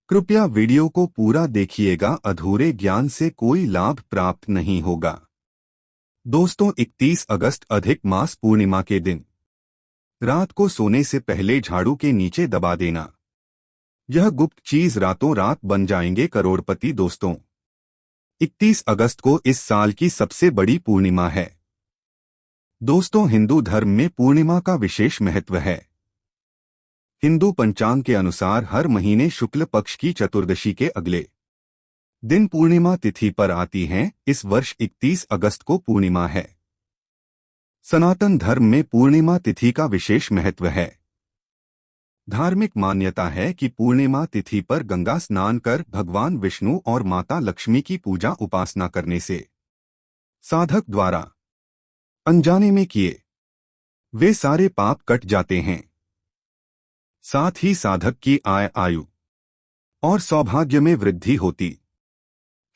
कृपया वीडियो को पूरा देखिएगा, अधूरे ज्ञान से कोई लाभ प्राप्त नहीं होगा। दोस्तों, 31 अगस्त अधिक मास पूर्णिमा के दिन रात को सोने से पहले झाड़ू के नीचे दबा देना। यह गुप्त चीज रातों रात बन जाएंगे करोड़पति। दोस्तों, 31 अगस्त को इस साल की सबसे बड़ी पूर्णिमा है। दोस्तों, हिंदू धर्म में पूर्णिमा का विशेष महत्व है। हिंदू पंचांग के अनुसार हर महीने शुक्ल पक्ष की चतुर्दशी के अगले दिन पूर्णिमा तिथि पर आती हैं। इस वर्ष 31 अगस्त को पूर्णिमा है। सनातन धर्म में पूर्णिमा तिथि का विशेष महत्व है। धार्मिक मान्यता है कि पूर्णिमा तिथि पर गंगा स्नान कर भगवान विष्णु और माता लक्ष्मी की पूजा उपासना करने से साधक द्वारा अनजाने में किए वे सारे पाप कट जाते हैं। साथ ही साधक की आयु और सौभाग्य में वृद्धि होती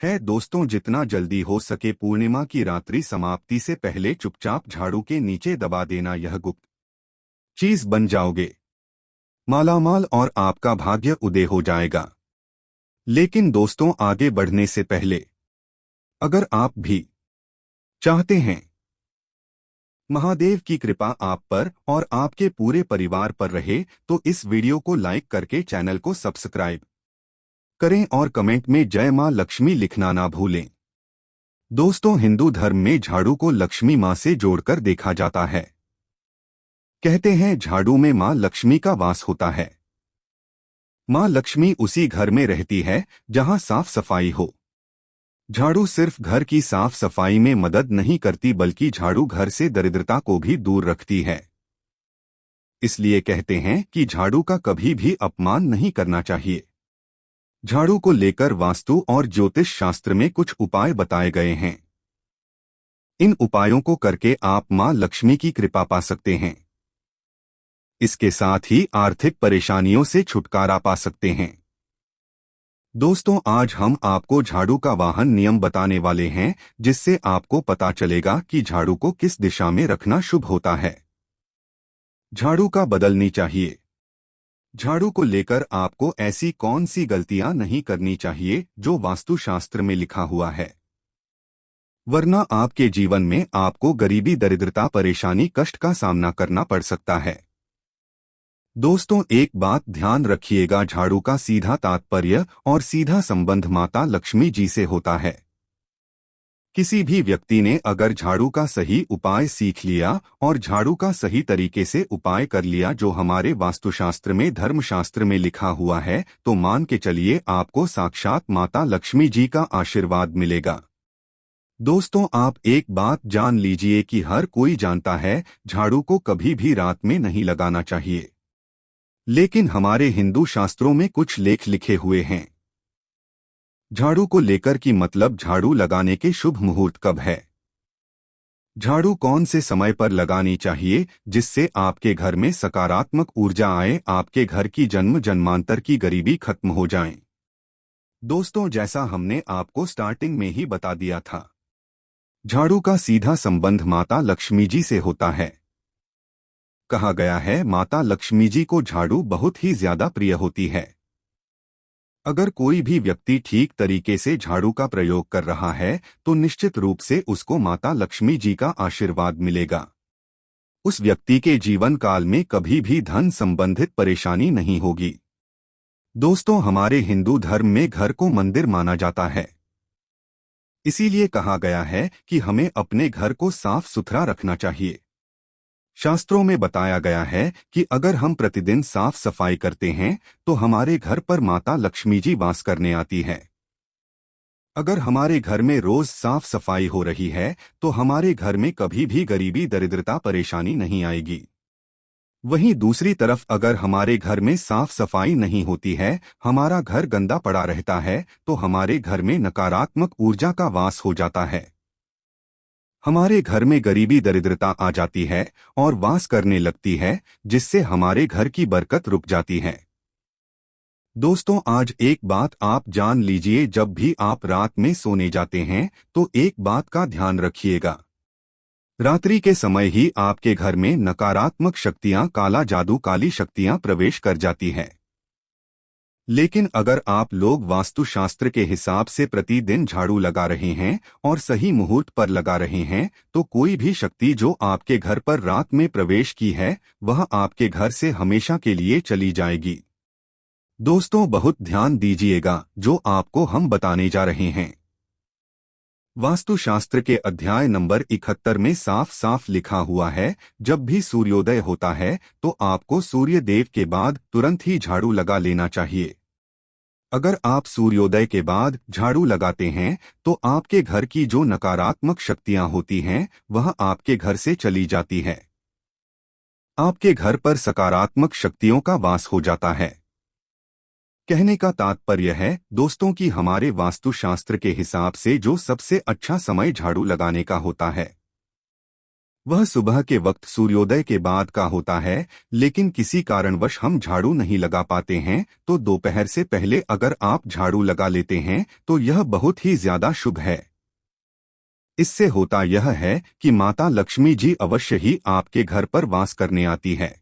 है। दोस्तों, जितना जल्दी हो सके पूर्णिमा की रात्रि समाप्ति से पहले चुपचाप झाड़ू के नीचे दबा देना। यह गुप्त चीज बन जाओगे मालामाल और आपका भाग्य उदय हो जाएगा। लेकिन दोस्तों, आगे बढ़ने से पहले अगर आप भी चाहते हैं महादेव की कृपा आप पर और आपके पूरे परिवार पर रहे, तो इस वीडियो को लाइक करके चैनल को सब्सक्राइब करें और कमेंट में जय मां लक्ष्मी लिखना ना भूलें। दोस्तों, हिंदू धर्म में झाड़ू को लक्ष्मी मां से जोड़कर देखा जाता है। कहते हैं झाड़ू में मां लक्ष्मी का वास होता है। मां लक्ष्मी उसी घर में रहती है जहां साफ सफाई हो। झाड़ू सिर्फ घर की साफ सफाई में मदद नहीं करती, बल्कि झाड़ू घर से दरिद्रता को भी दूर रखती है। इसलिए कहते हैं कि झाड़ू का कभी भी अपमान नहीं करना चाहिए। झाड़ू को लेकर वास्तु और ज्योतिष शास्त्र में कुछ उपाय बताए गए हैं। इन उपायों को करके आप मां लक्ष्मी की कृपा पा सकते हैं। इसके साथ ही आर्थिक परेशानियों से छुटकारा पा सकते हैं। दोस्तों, आज हम आपको झाड़ू का वाहन नियम बताने वाले हैं, जिससे आपको पता चलेगा कि झाड़ू को किस दिशा में रखना शुभ होता है। झाड़ू का बदलनी चाहिए। झाड़ू को लेकर आपको ऐसी कौन सी गलतियां नहीं करनी चाहिए जो वास्तुशास्त्र में लिखा हुआ है, वरना आपके जीवन में आपको गरीबी, दरिद्रता, परेशानी, कष्ट का सामना करना पड़ सकता है। दोस्तों, एक बात ध्यान रखिएगा, झाड़ू का सीधा तात्पर्य और सीधा संबंध माता लक्ष्मी जी से होता है। किसी भी व्यक्ति ने अगर झाड़ू का सही उपाय सीख लिया और झाड़ू का सही तरीके से उपाय कर लिया जो हमारे वास्तुशास्त्र में, धर्मशास्त्र में लिखा हुआ है, तो मान के चलिए आपको साक्षात माता लक्ष्मी जी का आशीर्वाद मिलेगा। दोस्तों, आप एक बात जान लीजिए कि हर कोई जानता है झाड़ू को कभी भी रात में नहीं लगाना चाहिए, लेकिन हमारे हिंदू शास्त्रों में कुछ लेख लिखे हुए हैं। झाड़ू को लेकर की मतलब झाड़ू लगाने के शुभ मुहूर्त कब है, झाड़ू कौन से समय पर लगानी चाहिए जिससे आपके घर में सकारात्मक ऊर्जा आए, आपके घर की जन्म जन्मांतर की गरीबी खत्म हो जाए। दोस्तों, जैसा हमने आपको स्टार्टिंग में ही बता दिया था, झाड़ू का सीधा संबंध माता लक्ष्मी जी से होता है। कहा गया है माता लक्ष्मी जी को झाड़ू बहुत ही ज्यादा प्रिय होती है। अगर कोई भी व्यक्ति ठीक तरीके से झाड़ू का प्रयोग कर रहा है तो निश्चित रूप से उसको माता लक्ष्मी जी का आशीर्वाद मिलेगा। उस व्यक्ति के जीवन काल में कभी भी धन संबंधित परेशानी नहीं होगी। दोस्तों, हमारे हिंदू धर्म में घर को मंदिर माना जाता है। इसीलिए कहा गया है कि हमें अपने घर को साफ सुथरा रखना चाहिए। शास्त्रों में बताया गया है कि अगर हम प्रतिदिन साफ सफाई करते हैं तो हमारे घर पर माता लक्ष्मी जी वास करने आती है। अगर हमारे घर में रोज साफ सफाई हो रही है तो हमारे घर में कभी भी गरीबी, दरिद्रता, परेशानी नहीं आएगी। वहीं दूसरी तरफ अगर हमारे घर में साफ सफाई नहीं होती है, हमारा घर गंदा पड़ा रहता है, तो हमारे घर में नकारात्मक ऊर्जा का वास हो जाता है। हमारे घर में गरीबी, दरिद्रता आ जाती है और वास करने लगती है, जिससे हमारे घर की बरकत रुक जाती है। दोस्तों, आज एक बात आप जान लीजिए, जब भी आप रात में सोने जाते हैं तो एक बात का ध्यान रखिएगा। रात्रि के समय ही आपके घर में नकारात्मक शक्तियां, काला जादू, काली शक्तियां प्रवेश कर जाती है। लेकिन अगर आप लोग वास्तुशास्त्र के हिसाब से प्रतिदिन झाड़ू लगा रहे हैं और सही मुहूर्त पर लगा रहे हैं तो कोई भी शक्ति जो आपके घर पर रात में प्रवेश की है वह आपके घर से हमेशा के लिए चली जाएगी। दोस्तों बहुत ध्यान दीजिएगा जो आपको हम बताने जा रहे हैं। वास्तुशास्त्र के अध्याय नंबर 71 में साफ साफ लिखा हुआ है, जब भी सूर्योदय होता है तो आपको सूर्य देव के बाद तुरंत ही झाड़ू लगा लेना चाहिए। अगर आप सूर्योदय के बाद झाड़ू लगाते हैं तो आपके घर की जो नकारात्मक शक्तियां होती हैं वह आपके घर से चली जाती है। आपके घर पर सकारात्मक शक्तियों का वास हो जाता है। कहने का तात्पर्य है दोस्तों कि हमारे वास्तुशास्त्र के हिसाब से जो सबसे अच्छा समय झाड़ू लगाने का होता है वह सुबह के वक्त सूर्योदय के बाद का होता है, लेकिन किसी कारणवश हम झाड़ू नहीं लगा पाते हैं तो दोपहर से पहले अगर आप झाड़ू लगा लेते हैं तो यह बहुत ही ज्यादा शुभ है। इससे होता यह है कि माता लक्ष्मी जी अवश्य ही आपके घर पर वास करने आती है।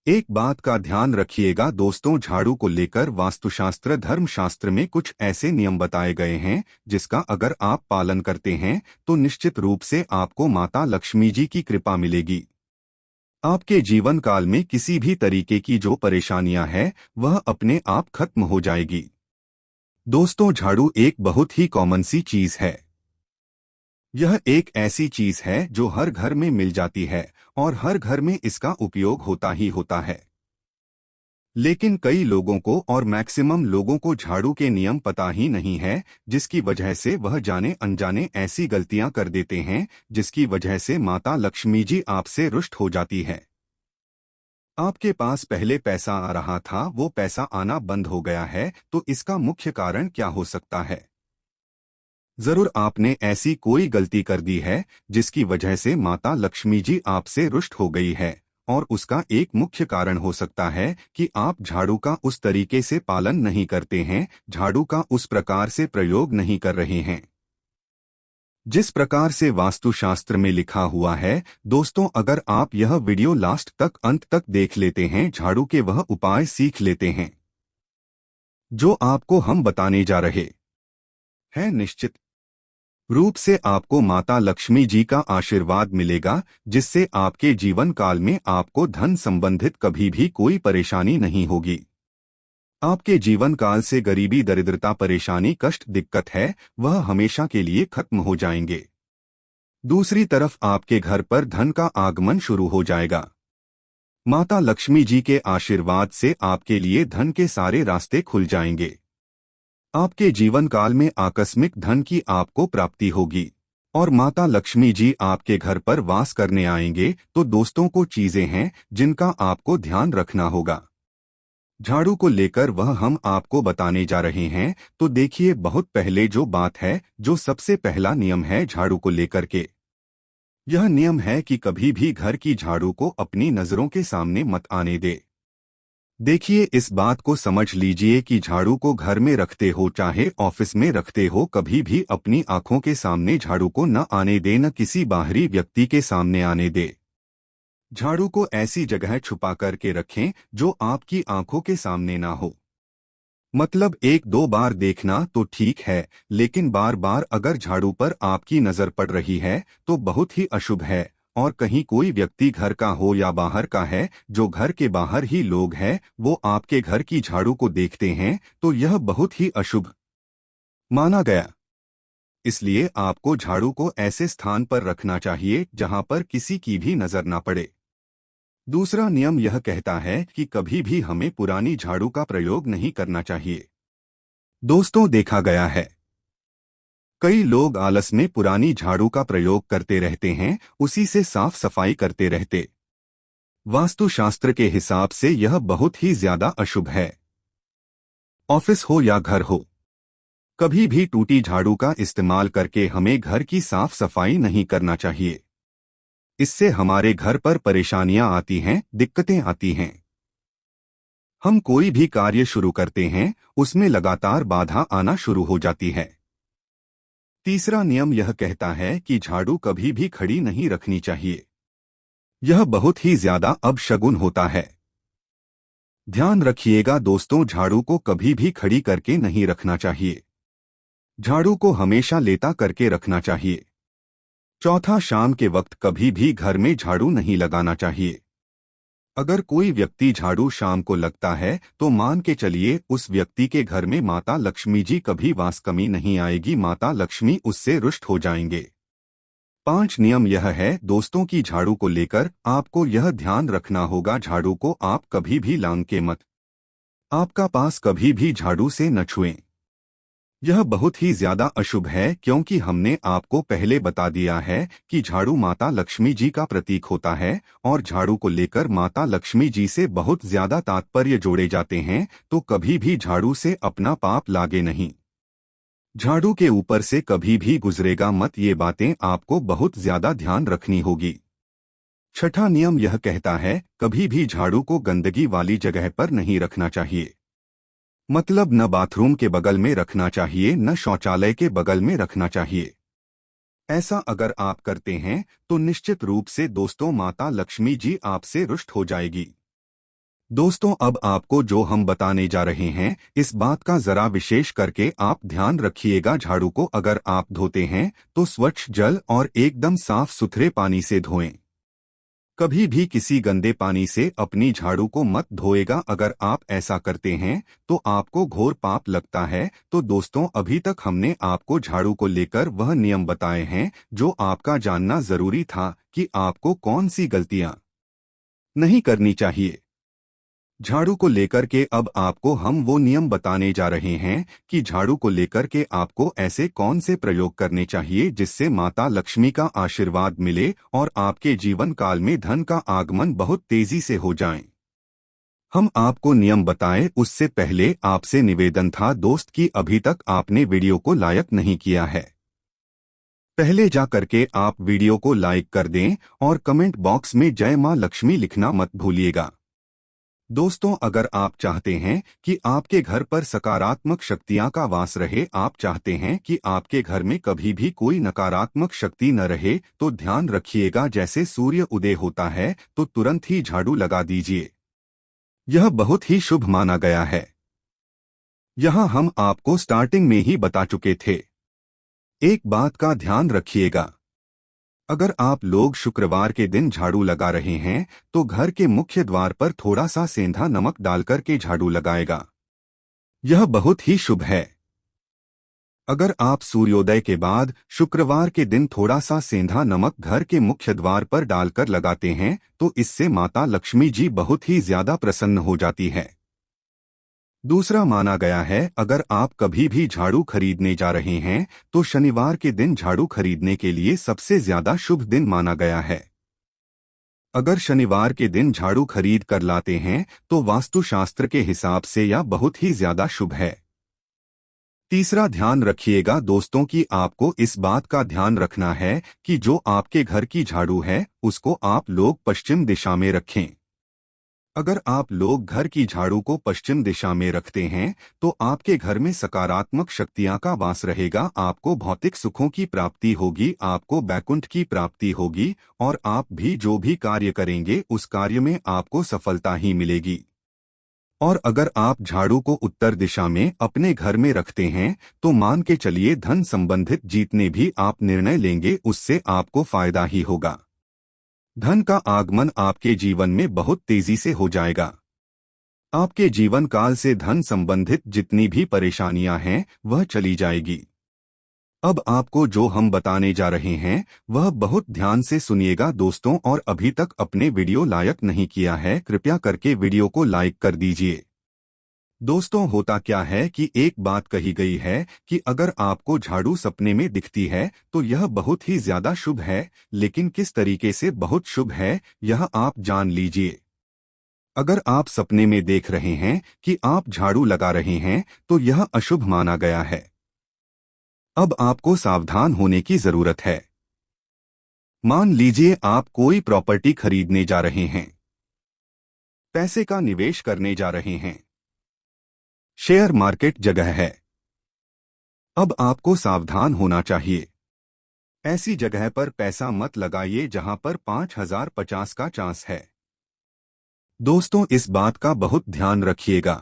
एक बात का ध्यान रखिएगा दोस्तों, झाड़ू को लेकर वास्तुशास्त्र धर्मशास्त्र में कुछ ऐसे नियम बताए गए हैं जिसका अगर आप पालन करते हैं तो निश्चित रूप से आपको माता लक्ष्मी जी की कृपा मिलेगी। आपके जीवन काल में किसी भी तरीके की जो परेशानियां हैं वह अपने आप खत्म हो जाएगी। दोस्तों झाड़ू एक बहुत ही कॉमन सी चीज है। यह एक ऐसी चीज है जो हर घर में मिल जाती है और हर घर में इसका उपयोग होता ही होता है। लेकिन कई लोगों को और मैक्सिमम लोगों को झाड़ू के नियम पता ही नहीं है, जिसकी वजह से वह जाने अनजाने ऐसी गलतियां कर देते हैं जिसकी वजह से माता लक्ष्मी जी आपसे रुष्ट हो जाती है। आपके पास पहले पैसा आ रहा था, वो पैसा आना बंद हो गया है, तो इसका मुख्य कारण क्या हो सकता है? जरूर आपने ऐसी कोई गलती कर दी है जिसकी वजह से माता लक्ष्मी जी आपसे रुष्ट हो गई है, और उसका एक मुख्य कारण हो सकता है कि आप झाड़ू का उस तरीके से पालन नहीं करते हैं, झाड़ू का उस प्रकार से प्रयोग नहीं कर रहे हैं जिस प्रकार से वास्तुशास्त्र में लिखा हुआ है। दोस्तों अगर आप यह वीडियो लास्ट तक अंत तक देख लेते हैं, झाड़ू के वह उपाय सीख लेते हैं जो आपको हम बताने जा रहे हैं, निश्चित रूप से आपको माता लक्ष्मी जी का आशीर्वाद मिलेगा, जिससे आपके जीवन काल में आपको धन संबंधित कभी भी कोई परेशानी नहीं होगी। आपके जीवन काल से गरीबी, दरिद्रता, परेशानी, कष्ट, दिक्कत है वह हमेशा के लिए खत्म हो जाएंगे। दूसरी तरफ आपके घर पर धन का आगमन शुरू हो जाएगा। माता लक्ष्मी जी के आशीर्वाद से आपके लिए धन के सारे रास्ते खुल जाएंगे। आपके जीवन काल में आकस्मिक धन की आपको प्राप्ति होगी और माता लक्ष्मी जी आपके घर पर वास करने आएंगे। तो दोस्तों को चीजें हैं जिनका आपको ध्यान रखना होगा। झाड़ू को लेकर वह हम आपको बताने जा रहे हैं। तो देखिए, बहुत पहले जो बात है, जो सबसे पहला नियम है झाड़ू को लेकर के, यह नियम है कि कभी भी घर की झाड़ू को अपनी नजरों के सामने मत आने दे। देखिए, इस बात को समझ लीजिए कि झाड़ू को घर में रखते हो चाहे ऑफिस में रखते हो, कभी भी अपनी आंखों के सामने झाड़ू को न आने दे, न किसी बाहरी व्यक्ति के सामने आने दे। झाड़ू को ऐसी जगह छुपा करके रखें जो आपकी आंखों के सामने ना हो। मतलब एक दो बार देखना तो ठीक है, लेकिन बार बार अगर झाड़ू पर आपकी नजर पड़ रही है तो बहुत ही अशुभ है। और कहीं कोई व्यक्ति घर का हो या बाहर का है, जो घर के बाहर ही लोग हैं, वो आपके घर की झाड़ू को देखते हैं तो यह बहुत ही अशुभ माना गया। इसलिए आपको झाड़ू को ऐसे स्थान पर रखना चाहिए जहां पर किसी की भी नजर ना पड़े। दूसरा नियम यह कहता है कि कभी भी हमें पुरानी झाड़ू का प्रयोग नहीं करना चाहिए। दोस्तों देखा गया है कई लोग आलस में पुरानी झाड़ू का प्रयोग करते रहते हैं, उसी से साफ सफाई करते रहते। वास्तुशास्त्र के हिसाब से यह बहुत ही ज्यादा अशुभ है। ऑफिस हो या घर हो, कभी भी टूटी झाड़ू का इस्तेमाल करके हमें घर की साफ सफाई नहीं करना चाहिए। इससे हमारे घर पर परेशानियां आती हैं, दिक्कतें आती हैं। हम कोई भी कार्य शुरू करते हैं, उसमें लगातार बाधा आना शुरू हो जाती है। तीसरा नियम यह कहता है कि झाड़ू कभी भी खड़ी नहीं रखनी चाहिए। यह बहुत ही ज्यादा अपशगुन होता है। ध्यान रखिएगा दोस्तों, झाड़ू को कभी भी खड़ी करके नहीं रखना चाहिए। झाड़ू को हमेशा लेटा करके रखना चाहिए। चौथा, शाम के वक्त कभी भी घर में झाड़ू नहीं लगाना चाहिए। अगर कोई व्यक्ति झाड़ू शाम को लगता है तो मान के चलिए उस व्यक्ति के घर में माता लक्ष्मी जी कभी वास कमी नहीं आएगी, माता लक्ष्मी उससे रुष्ट हो जाएंगे। 5 नियम यह है दोस्तों की झाड़ू को लेकर आपको यह ध्यान रखना होगा, झाड़ू को आप कभी भी लांग के मत आपका पास कभी भी झाड़ू से न छुएं। यह बहुत ही ज्यादा अशुभ है क्योंकि हमने आपको पहले बता दिया है कि झाड़ू माता लक्ष्मी जी का प्रतीक होता है और झाड़ू को लेकर माता लक्ष्मी जी से बहुत ज्यादा तात्पर्य जोड़े जाते हैं, तो कभी भी झाड़ू से अपना पाप लागे नहीं। झाड़ू के ऊपर से कभी भी गुजरेगा मत, ये बातें आपको बहुत ज्यादा ध्यान रखनी होगी। छठा नियम यह कहता है कभी भी झाड़ू को गंदगी वाली जगह पर नहीं रखना चाहिए। मतलब न बाथरूम के बगल में रखना चाहिए, न शौचालय के बगल में रखना चाहिए। ऐसा अगर आप करते हैं तो निश्चित रूप से दोस्तों माता लक्ष्मी जी आपसे रुष्ट हो जाएगी। दोस्तों अब आपको जो हम बताने जा रहे हैं इस बात का जरा विशेष करके आप ध्यान रखिएगा। झाड़ू को अगर आप धोते हैं तो स्वच्छ जल और एकदम साफ सुथरे पानी से धोएं। कभी भी किसी गंदे पानी से अपनी झाड़ू को मत धोएगा। अगर आप ऐसा करते हैं तो आपको घोर पाप लगता है। तो दोस्तों अभी तक हमने आपको झाड़ू को लेकर वह नियम बताए हैं जो आपका जानना जरूरी था कि आपको कौन सी गलतियां नहीं करनी चाहिए। झाड़ू को लेकर के अब आपको हम वो नियम बताने जा रहे हैं कि झाड़ू को लेकर के आपको ऐसे कौन से प्रयोग करने चाहिए जिससे माता लक्ष्मी का आशीर्वाद मिले और आपके जीवन काल में धन का आगमन बहुत तेजी से हो जाए। हम आपको नियम बताएं उससे पहले आपसे निवेदन था दोस्त कि अभी तक आपने वीडियो को लाइक नहीं किया है, पहले जा करके आप वीडियो को लाइक कर दें और कमेंट बॉक्स में जय मां लक्ष्मी लिखना मत भूलिएगा। दोस्तों अगर आप चाहते हैं कि आपके घर पर सकारात्मक शक्तियां का वास रहे, आप चाहते हैं कि आपके घर में कभी भी कोई नकारात्मक शक्ति न रहे, तो ध्यान रखिएगा जैसे सूर्य उदय होता है तो तुरंत ही झाड़ू लगा दीजिए। यह बहुत ही शुभ माना गया है। यह हम आपको स्टार्टिंग में ही बता चुके थे। एक बात का ध्यान रखिएगा, अगर आप लोग शुक्रवार के दिन झाड़ू लगा रहे हैं तो घर के मुख्य द्वार पर थोड़ा सा सेंधा नमक डालकर के झाड़ू लगाएगा। यह बहुत ही शुभ है। अगर आप सूर्योदय के बाद शुक्रवार के दिन थोड़ा सा सेंधा नमक घर के मुख्य द्वार पर डालकर लगाते हैं तो इससे माता लक्ष्मी जी बहुत ही ज्यादा प्रसन्न हो जाती है। दूसरा माना गया है अगर आप कभी भी झाड़ू खरीदने जा रहे हैं तो शनिवार के दिन झाड़ू खरीदने के लिए सबसे ज्यादा शुभ दिन माना गया है। अगर शनिवार के दिन झाड़ू खरीद कर लाते हैं तो वास्तुशास्त्र के हिसाब से यह बहुत ही ज्यादा शुभ है। तीसरा ध्यान रखिएगा दोस्तों कि आपको इस बात का ध्यान रखना है कि जो आपके घर की झाड़ू है उसको आप लोग पश्चिम दिशा में रखें। अगर आप लोग घर की झाड़ू को पश्चिम दिशा में रखते हैं तो आपके घर में सकारात्मक शक्तियां का वास रहेगा, आपको भौतिक सुखों की प्राप्ति होगी, आपको बैकुंठ की प्राप्ति होगी और आप भी जो भी कार्य करेंगे उस कार्य में आपको सफलता ही मिलेगी। और अगर आप झाड़ू को उत्तर दिशा में अपने घर में रखते हैं तो मान के चलिए धन संबंधित जितने भी आप निर्णय लेंगे उससे आपको फायदा ही होगा। धन का आगमन आपके जीवन में बहुत तेजी से हो जाएगा। आपके जीवन काल से धन संबंधित जितनी भी परेशानियां हैं वह चली जाएगी। अब आपको जो हम बताने जा रहे हैं वह बहुत ध्यान से सुनिएगा दोस्तों, और अभी तक अपने वीडियो लाइक नहीं किया है कृपया करके वीडियो को लाइक कर दीजिए। दोस्तों होता क्या है कि एक बात कही गई है कि अगर आपको झाड़ू सपने में दिखती है तो यह बहुत ही ज्यादा शुभ है, लेकिन किस तरीके से बहुत शुभ है यह आप जान लीजिए। अगर आप सपने में देख रहे हैं कि आप झाड़ू लगा रहे हैं तो यह अशुभ माना गया है। अब आपको सावधान होने की जरूरत है। मान लीजिए आप कोई प्रॉपर्टी खरीदने जा रहे हैं, पैसे का निवेश करने जा रहे हैं, शेयर मार्केट जगह है। अब आपको सावधान होना चाहिए। ऐसी जगह पर पैसा मत लगाइए जहां पर 5,050 का चांस है। दोस्तों, इस बात का बहुत ध्यान रखिएगा।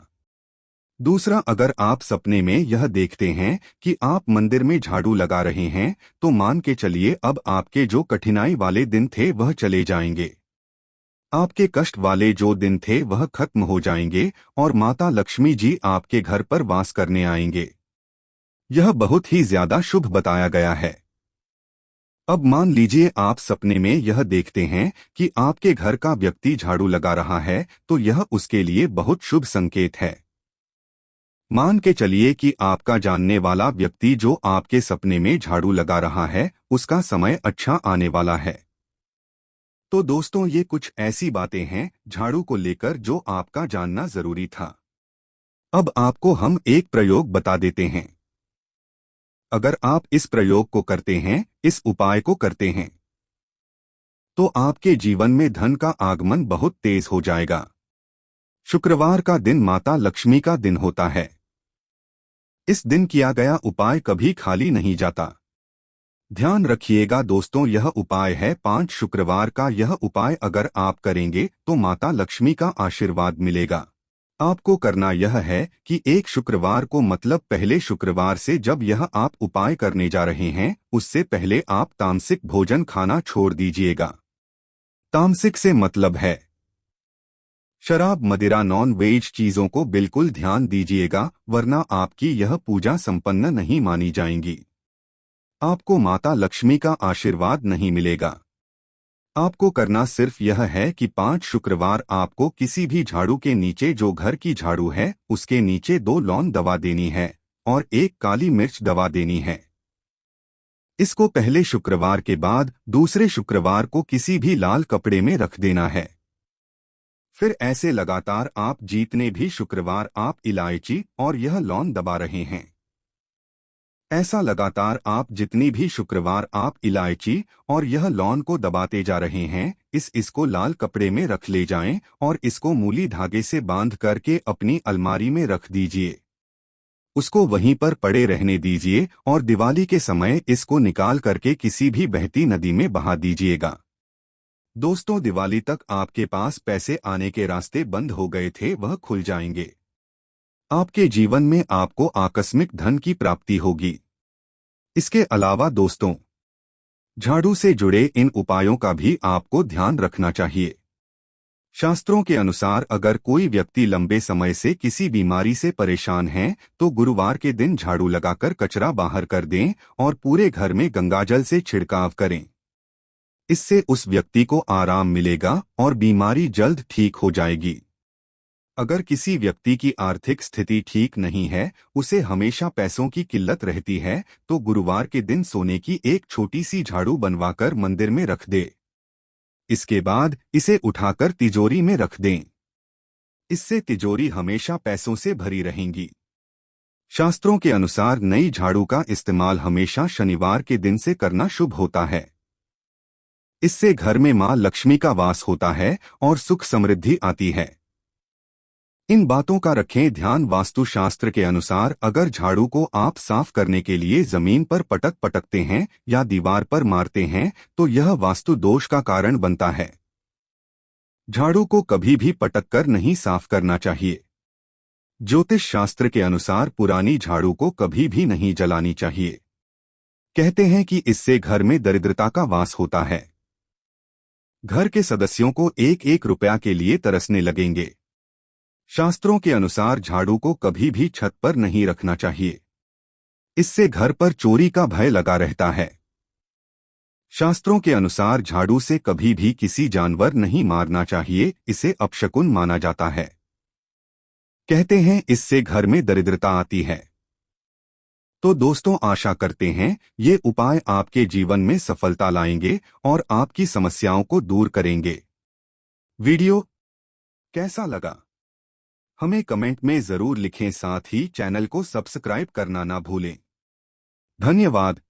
दूसरा, अगर आप सपने में यह देखते हैं कि आप मंदिर में झाड़ू लगा रहे हैं, तो मान के चलिए अब आपके जो कठिनाई वाले दिन थे वह चले जाएंगे। आपके कष्ट वाले जो दिन थे वह खत्म हो जाएंगे और माता लक्ष्मी जी आपके घर पर वास करने आएंगे। यह बहुत ही ज्यादा शुभ बताया गया है। अब मान लीजिए आप सपने में यह देखते हैं कि आपके घर का व्यक्ति झाड़ू लगा रहा है, तो यह उसके लिए बहुत शुभ संकेत है। मान के चलिए कि आपका जानने वाला व्यक्ति जो आपके सपने में झाड़ू लगा रहा है, उसका समय अच्छा आने वाला है। तो दोस्तों, ये कुछ ऐसी बातें हैं झाड़ू को लेकर जो आपका जानना जरूरी था। अब आपको हम एक प्रयोग बता देते हैं। अगर आप इस प्रयोग को करते हैं, इस उपाय को करते हैं, तो आपके जीवन में धन का आगमन बहुत तेज हो जाएगा। शुक्रवार का दिन माता लक्ष्मी का दिन होता है। इस दिन किया गया उपाय कभी खाली नहीं जाता। ध्यान रखिएगा दोस्तों, यह उपाय है 5 शुक्रवार का। यह उपाय अगर आप करेंगे तो माता लक्ष्मी का आशीर्वाद मिलेगा। आपको करना यह है कि एक शुक्रवार को, मतलब पहले शुक्रवार से जब यह आप उपाय करने जा रहे हैं, उससे पहले आप तामसिक भोजन खाना छोड़ दीजिएगा। तामसिक से मतलब है शराब, मदिरा, नॉन वेज चीजों को बिल्कुल ध्यान दीजिएगा, वरना आपकी यह पूजा संपन्न नहीं मानी जाएंगी। आपको माता लक्ष्मी का आशीर्वाद नहीं मिलेगा। आपको करना सिर्फ यह है कि 5 शुक्रवार आपको किसी भी झाड़ू के नीचे, जो घर की झाड़ू है उसके नीचे 2 लौंग दवा देनी है और 1 काली मिर्च दवा देनी है। इसको पहले शुक्रवार के बाद दूसरे शुक्रवार को किसी भी लाल कपड़े में रख देना है। फिर ऐसे लगातार आप जितने भी शुक्रवार आप इलायची और यह लौंग दबा रहे हैं, ऐसा लगातार आप जितनी भी शुक्रवार आप इलायची और यह लौंग को दबाते जा रहे हैं, इसको लाल कपड़े में रख ले जाएं और इसको मूली धागे से बांध करके अपनी अलमारी में रख दीजिए। उसको वहीं पर पड़े रहने दीजिए और दिवाली के समय इसको निकाल करके किसी भी बहती नदी में बहा दीजिएगा। दोस्तों, दिवाली तक आपके पास पैसे आने के रास्ते बंद हो गए थे, वह खुल जाएंगे। आपके जीवन में आपको आकस्मिक धन की प्राप्ति होगी। इसके अलावा दोस्तों, झाड़ू से जुड़े इन उपायों का भी आपको ध्यान रखना चाहिए। शास्त्रों के अनुसार अगर कोई व्यक्ति लंबे समय से किसी बीमारी से परेशान है, तो गुरुवार के दिन झाड़ू लगाकर कचरा बाहर कर दें और पूरे घर में गंगाजल से छिड़काव करें। इससे उस व्यक्ति को आराम मिलेगा और बीमारी जल्द ठीक हो जाएगी। अगर किसी व्यक्ति की आर्थिक स्थिति ठीक नहीं है, उसे हमेशा पैसों की किल्लत रहती है, तो गुरुवार के दिन सोने की एक छोटी सी झाड़ू बनवाकर मंदिर में रख दे। इसके बाद इसे उठाकर तिजोरी में रख दें। इससे तिजोरी हमेशा पैसों से भरी रहेंगी। शास्त्रों के अनुसार नई झाड़ू का इस्तेमाल हमेशा शनिवार के दिन से करना शुभ होता है। इससे घर में मां लक्ष्मी का वास होता है और सुख समृद्धि आती है। इन बातों का रखें ध्यान। वास्तुशास्त्र के अनुसार अगर झाड़ू को आप साफ करने के लिए जमीन पर पटकते हैं या दीवार पर मारते हैं, तो यह वास्तु दोष का कारण बनता है। झाड़ू को कभी भी पटक कर नहीं साफ करना चाहिए। ज्योतिष शास्त्र के अनुसार पुरानी झाड़ू को कभी भी नहीं जलानी चाहिए। कहते हैं कि इससे घर में दरिद्रता का वास होता है। घर के सदस्यों को 1-1 रुपया के लिए तरसने लगेंगे। शास्त्रों के अनुसार झाड़ू को कभी भी छत पर नहीं रखना चाहिए। इससे घर पर चोरी का भय लगा रहता है। शास्त्रों के अनुसार झाड़ू से कभी भी किसी जानवर नहीं मारना चाहिए, इसे अपशकुन माना जाता है। कहते हैं इससे घर में दरिद्रता आती है। तो दोस्तों, आशा करते हैं ये उपाय आपके जीवन में सफलता लाएंगे और आपकी समस्याओं को दूर करेंगे। वीडियो कैसा लगा हमें कमेंट में जरूर लिखें, साथ ही चैनल को सब्सक्राइब करना ना भूलें। धन्यवाद।